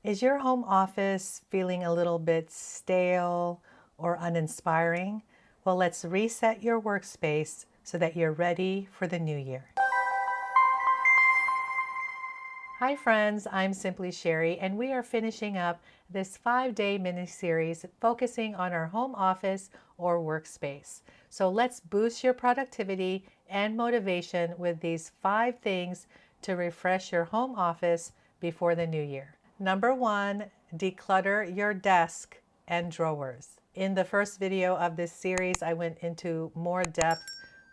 Is your home office feeling a little bit stale or uninspiring? Well, let's reset your workspace so that you're ready for the new year. Hi friends, I'm Simply Sherry, and we are finishing up this 5-day mini-series focusing on our home office or workspace. So let's boost your productivity and motivation with these 5 things to refresh your home office before the new year. Number 1, declutter your desk and drawers. In the first video of this series, I went into more depth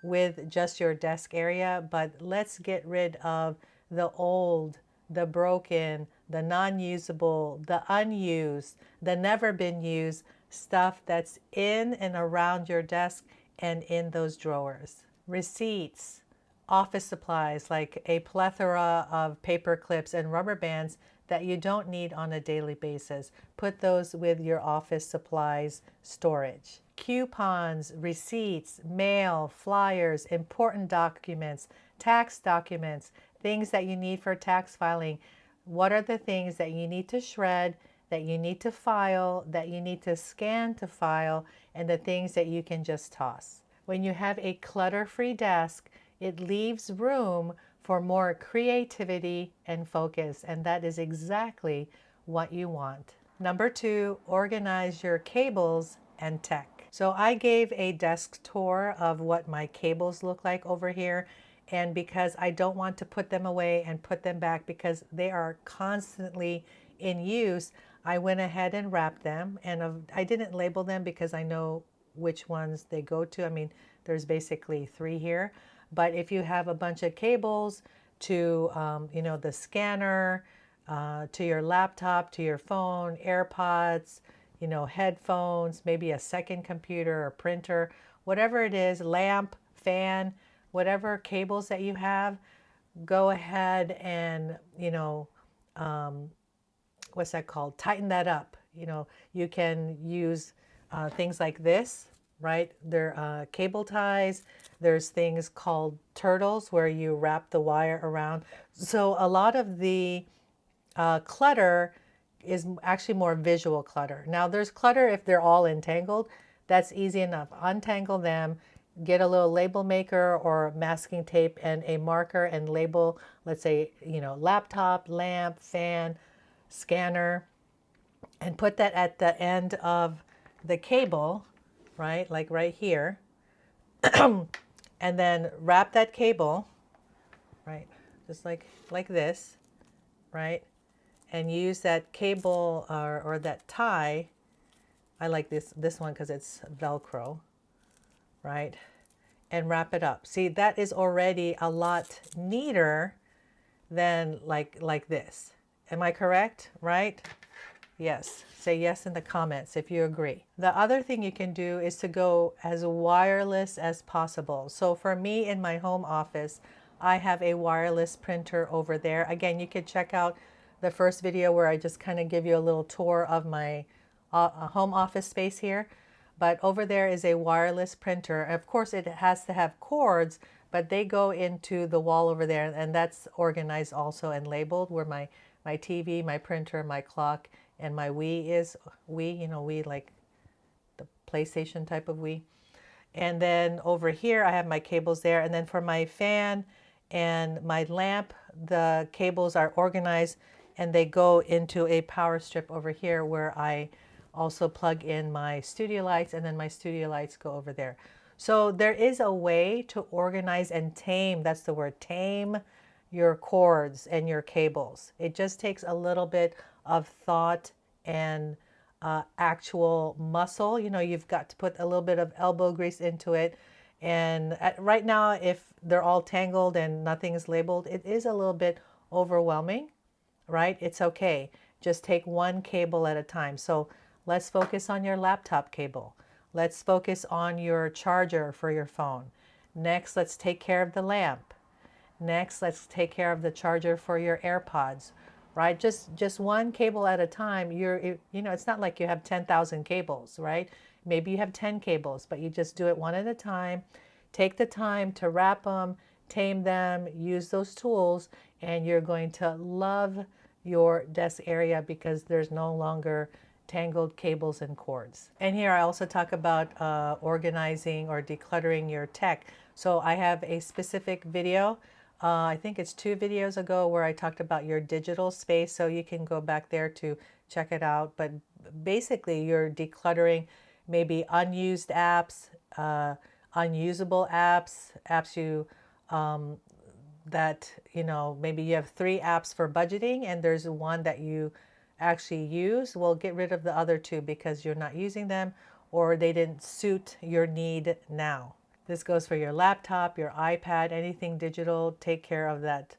with just your desk area, but let's get rid of the old, the broken, the non-usable, the unused, the never been used stuff that's in and around your desk and in those drawers. Receipts, office supplies like a plethora of paper clips and rubber bands that you don't need on a daily basis. Put those with your office supplies storage. Coupons, receipts, mail, flyers, important documents, tax documents, things that you need for tax filing. What are the things that you need to shred, that you need to file, that you need to scan to file, and the things that you can just toss? When you have a clutter-free desk, it leaves room for more creativity and focus, and that is exactly what you want. Number 2, organize your cables and tech. So I gave a desk tour of what my cables look like over here, and because I don't want to put them away and put them back because they are constantly in use, I went ahead and wrapped them, and I didn't label them because I know which ones they go to. I mean, there's basically 3 here. But if you have a bunch of cables to, the scanner, to your laptop, to your phone, AirPods, headphones, maybe a second computer or printer, whatever it is, lamp, fan, whatever cables that you have, go ahead and, what's that called? Tighten that up. You can use things like this, right? They're cable ties. There's things called turtles where you wrap the wire around. So a lot of the clutter is actually more visual clutter. Now there's clutter if they're all entangled. That's easy enough. Untangle them, get a little label maker or masking tape and a marker and label, let's say, laptop, lamp, fan, scanner, and put that at the end of the cable, right? Like right here. And then wrap that cable, right? Just like this, right? And use that cable or that tie. I like this one because it's Velcro, right? And wrap it up. See, that is already a lot neater than like this. Am I correct, right? Yes, say yes in the comments if you agree. The other thing you can do is to go as wireless as possible. So for me in my home office, I have a wireless printer over there. Again, you could check out the first video where I just kind of give you a little tour of my home office space here. But over there is a wireless printer. Of course, it has to have cords, but they go into the wall over there, and that's organized also and labeled where my TV, my printer, my clock, and my Wii is. Wii like the PlayStation type of Wii. And then over here I have my cables there, and then for my fan and my lamp, the cables are organized and they go into a power strip over here where I also plug in my studio lights, and then my studio lights go over there. So there is a way to organize and tame, that's the word, tame your cords and your cables. It just takes a little bit of thought and actual muscle. You've got to put a little bit of elbow grease into it. And right now, if they're all tangled and nothing is labeled, it is a little bit overwhelming, right? It's okay. Just take one cable at a time. So let's focus on your laptop cable. Let's focus on your charger for your phone. Next, let's take care of the lamp. Next, let's take care of the charger for your AirPods, right? Just one cable at a time. It's not like you have 10,000 cables, right? Maybe you have 10 cables, but you just do it one at a time. Take the time to wrap them, tame them, use those tools, and you're going to love your desk area because there's no longer tangled cables and cords. And here I also talk about organizing or decluttering your tech. So I have a specific video, I think it's 2 videos ago, where I talked about your digital space. So you can go back there to check it out. But basically you're decluttering maybe unused apps, unusable apps, apps you that, you know, maybe you have 3 apps for budgeting and there's one that you actually use. Well, get rid of the other 2 because you're not using them or they didn't suit your need now. This goes for your laptop, your iPad, anything digital. Take care of that.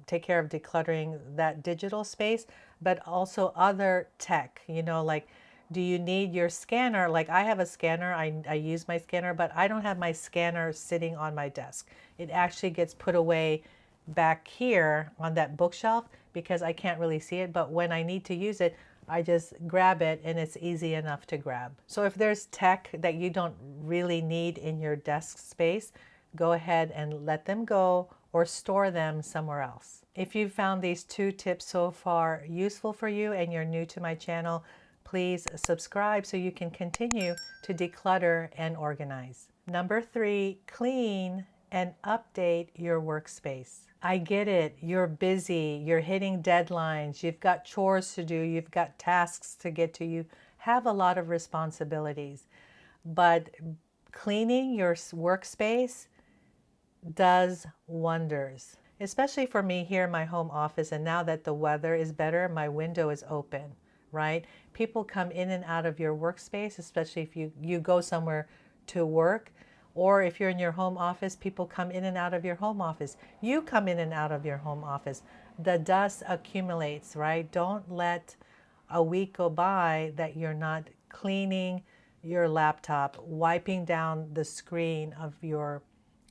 Take care of decluttering that digital space, but also other tech, you know, like, do you need your scanner? Like I have a scanner, I use my scanner, but I don't have my scanner sitting on my desk. It actually gets put away back here on that bookshelf because I can't really see it. But when I need to use it, I just grab it and it's easy enough to grab. So if there's tech that you don't really need in your desk space, go ahead and let them go or store them somewhere else. If you found these 2 tips so far useful for you and you're new to my channel, please subscribe so you can continue to declutter and organize. Number 3, clean and update your workspace. I get it. You're busy. You're hitting deadlines. You've got chores to do. You've got tasks to get to. You have a lot of responsibilities. But cleaning your workspace does wonders, especially for me here in my home office. And now that the weather is better, my window is open, right? People come in and out of your workspace, especially if you go somewhere to work, or if you're in your home office, people come in and out of your home office. You come in and out of your home office. The dust accumulates, right? Don't let a week go by that you're not cleaning your laptop, wiping down the screen of your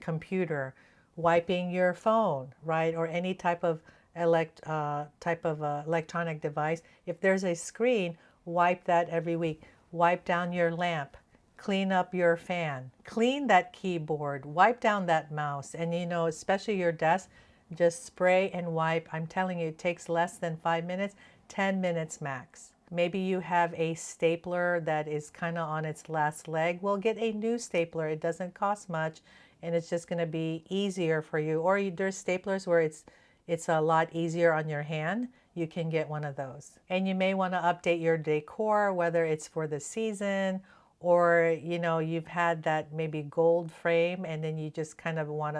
computer, wiping your phone, right? Or any type of electronic device. If there's a screen, wipe that every week. Wipe down your lamp. Clean up your fan. Clean that keyboard. Wipe down that mouse. And you know, especially your desk, just spray and wipe. I'm telling you, it takes less than 5 minutes, 10 minutes max. Maybe you have a stapler that is kind of on its last leg. Well, get a new stapler. It doesn't cost much and it's just going to be easier for you. Or there's staplers where it's a lot easier on your hand. You can get one of those. And you may want to update your decor, whether it's for the season or, you know, you've had that maybe gold frame and then you just kind of want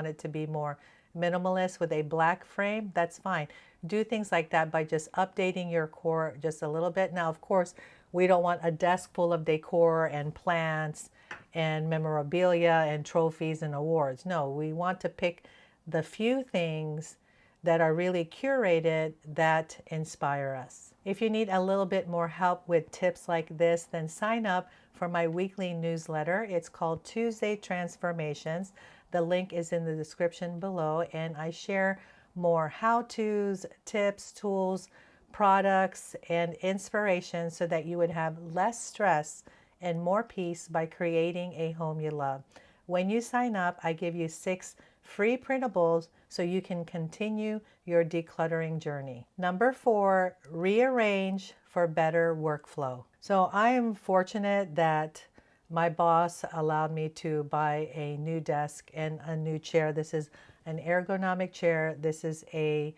it to be more minimalist with a black frame. That's fine. Do things like that by just updating your core just a little bit. Now, of course, we don't want a desk full of decor and plants and memorabilia and trophies and awards. No, we want to pick the few things that are really curated that inspire us. If you need a little bit more help with tips like this, then sign up for my weekly newsletter. It's called Tuesday Transformations. The link is in the description below, and I share more how-tos, tips, tools, products, and inspiration so that you would have less stress and more peace by creating a home you love. When you sign up, I give you 6 free printables so you can continue your decluttering journey. Number 4, rearrange for better workflow. So I am fortunate that my boss allowed me to buy a new desk and a new chair. This is an ergonomic chair. This is a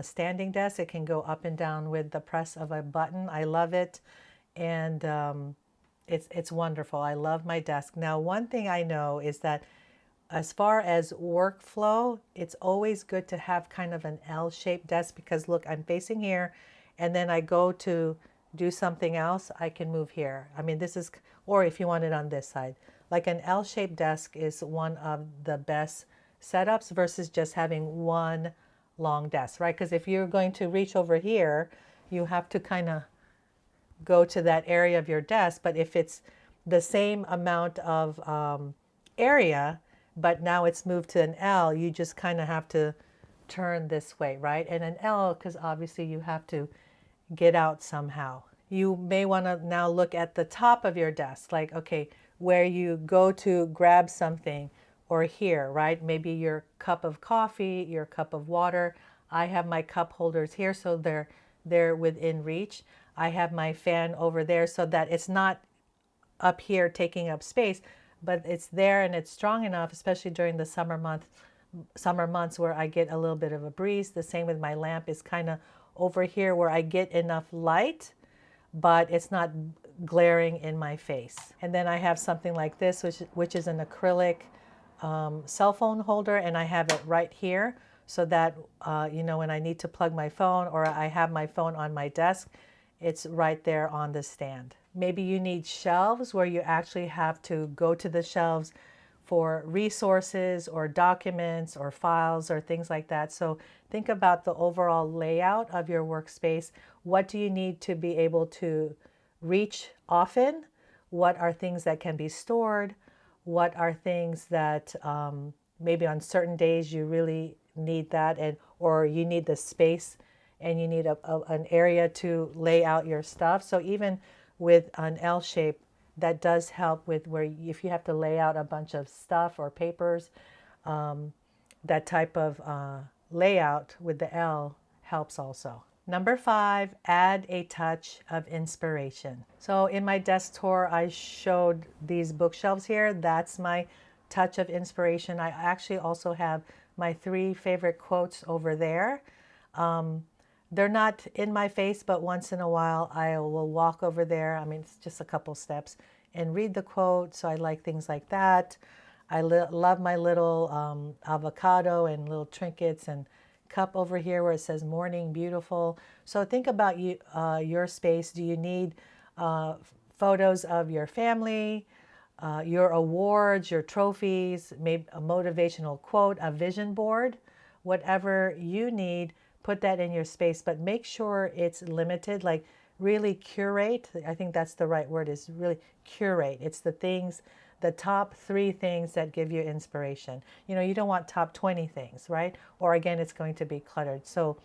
standing desk. It can go up and down with the press of a button. I love it. And it's wonderful. I love my desk. Now, one thing I know is that as far as workflow, it's always good to have kind of an L-shaped desk because look, I'm facing here and then I go to do something else, I can move here. I mean, this is, or if you want it on this side, like an L-shaped desk is one of the best setups versus just having one long desk, right? Because if you're going to reach over here, you have to kind of go to that area of your desk. But if it's the same amount of area, but now it's moved to an L, you just kind of have to turn this way, right? And an L, because obviously you have to get out somehow. You may want to now look at the top of your desk, like, okay, where you go to grab something or here, right? Maybe your cup of coffee, your cup of water. I have my cup holders here, so they're within reach. I have my fan over there so that it's not up here taking up space, but it's there and it's strong enough, especially during the summer months where I get a little bit of a breeze. The same with my lamp is kind of over here where I get enough light, but it's not glaring in my face. And then I have something like this, which is an acrylic cell phone holder, and I have it right here so that you know, when I need to plug my phone or I have my phone on my desk, it's right there on the stand. Maybe you need shelves where you actually have to go to the shelves for resources or documents or files or things like that. So think about the overall layout of your workspace. What do you need to be able to reach often? What are things that can be stored? What are things that maybe on certain days you really need that, and or you need the space and you need an area to lay out your stuff. So even with an L shape, that does help with where if you have to lay out a bunch of stuff or papers, that type of layout with the L helps also. Number 5, add a touch of inspiration. So in my desk tour, I showed these bookshelves here. That's my touch of inspiration. I actually also have my 3 favorite quotes over there. They're not in my face, but once in a while I will walk over there. I mean, it's just a couple steps and read the quote. So I like things like that. I love my little avocado and little trinkets and cup over here where it says morning beautiful. So think about your space. Do you need photos of your family, your awards, your trophies, maybe a motivational quote, a vision board, whatever you need? Put that in your space, but make sure it's limited, like really curate. I think that's the right word, is really curate. It's the things, the top 3 things that give you inspiration. You know, you don't want top 20 things, right? Or again, it's going to be cluttered. So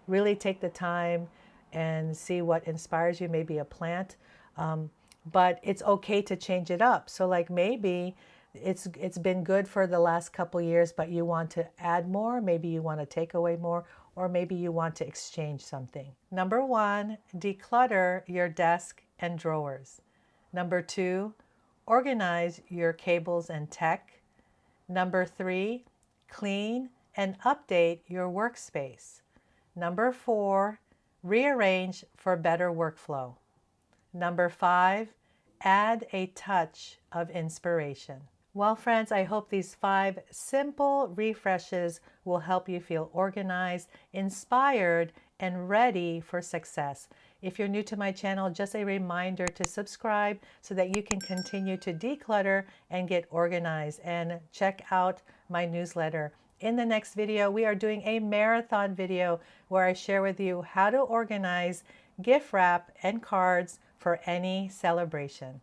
really take the time and see what inspires you, maybe a plant. But it's okay to change it up. So like maybe it's been good for the last couple years, but you want to add more. Maybe you want to take away more, or maybe you want to exchange something. Number 1, declutter your desk and drawers. Number 2, organize your cables and tech. Number 3, clean and update your workspace. Number 4, rearrange for better workflow. Number 5, add a touch of inspiration. Well, friends, I hope these 5 simple refreshes will help you feel organized, inspired, and ready for success. If you're new to my channel, just a reminder to subscribe so that you can continue to declutter and get organized, and check out my newsletter. In the next video, we are doing a marathon video where I share with you how to organize gift wrap and cards for any celebration.